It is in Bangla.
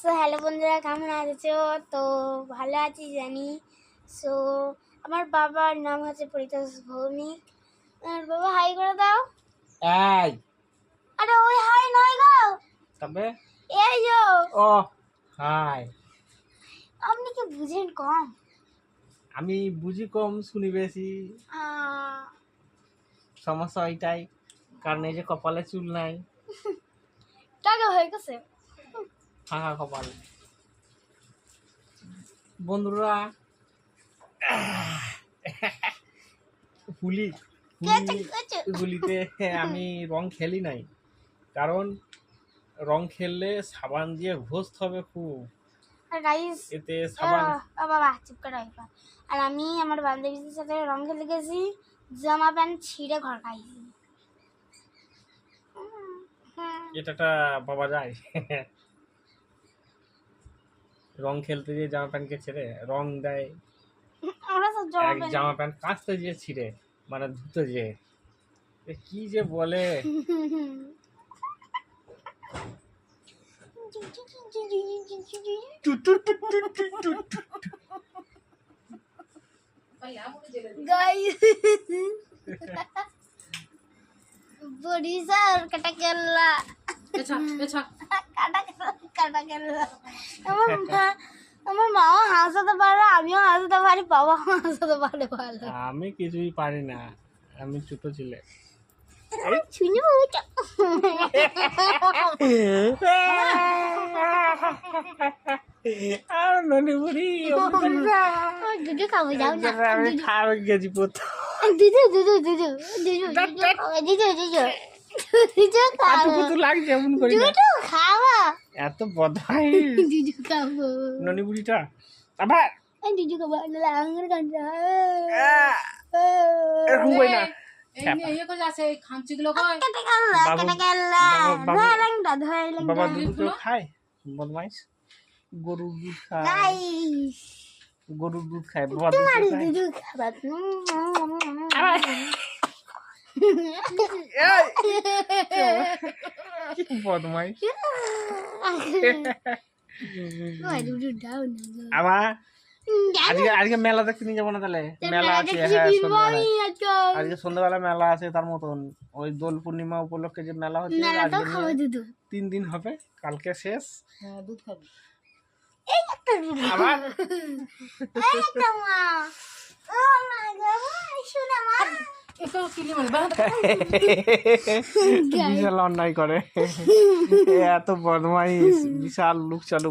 সো হ্যালো বন্ধুরা, কেমন আছো? তো ভালো আছি জানি। সো আমার বাবার নাম হচ্ছে পরিতোষ ভৌমিক। আর বাবা হাই করে দাও। এই আরে ওই হাই নয় গো, তবে এই যো। ও হাই, আপনি কি বুঝেন কম? আমি বুঝি কম, শুনি বেশি। সমস্যা ওইটাই, কারণ এই যে কপালে চুল নাই। টাকা হয়ে গেছে ফাঁকা কপাল। বন্ধুরা, হুলিতে আমি রং খেলি নাই, কারণ রং খেললে সাবান দিয়ে ঘষতে হবে খুব। গাইস এতে সাবান বাবা চুপ করে রাখবা। আর আমি আমার বান্ধবীদের সাথে রং খেলতে গেছি, জামা প্যান্ট ছিঁড়ে ঘর খাইছি। এটা বাবা যায় রং খেলতে গিয়ে জামা প্যান্টকে ছেড়ে রং দেয়। আমরা সব জামা প্যান্ট কাচতে গিয়ে ছিঁড়ে, মানে ধুতে যে কি যে বলে। বরিশাল কাটা কেল্লা কাটা কেল্লা। আমার মাও হাসাতে পারে, আমিও হাসাতে পারি, বাবা হাসাতে পারে ভালো। আমি কিছুই পারি না, আমি ছোট ছেলে। দুধু খাবো, যাও না। আমি খাওয়া গেছি প্রথম। দুধু দুধু দুধু দুধু দুধু দুধু কত লাগছে এমন করি না। দুধু খাওয়া, এত বদমাইশ দুধু খাবো, ননি বুড়িটা। আবার দুধু খাবো, লাঙ্গর কাঁচা এরকম কই না। বাবা দুধ খায়, বদমাইশ। গরুর দুধ খায়, গরুর দুধ খায়, বাবা দুধ খায়। দুধু খাবা বদমাইশ। দুধু দাও না। আমার আজকে মেলা দেখতে নিয়ে যাবো না তাহলে? মেলা আছে, হ্যাঁ সন্ধ্যাবেলায়। আজকে সন্ধ্যাবেলা মেলা আছে, তার মতন ওই দোল পূর্ণিমা উপলক্ষে যে মেলা হচ্ছে, আজকে 3 দিন হবে, কালকে শেষ। দুধ খাবি আবার বিশাল অন্যায় করে, এত বদমাইশ, বিশাল লুক চালু।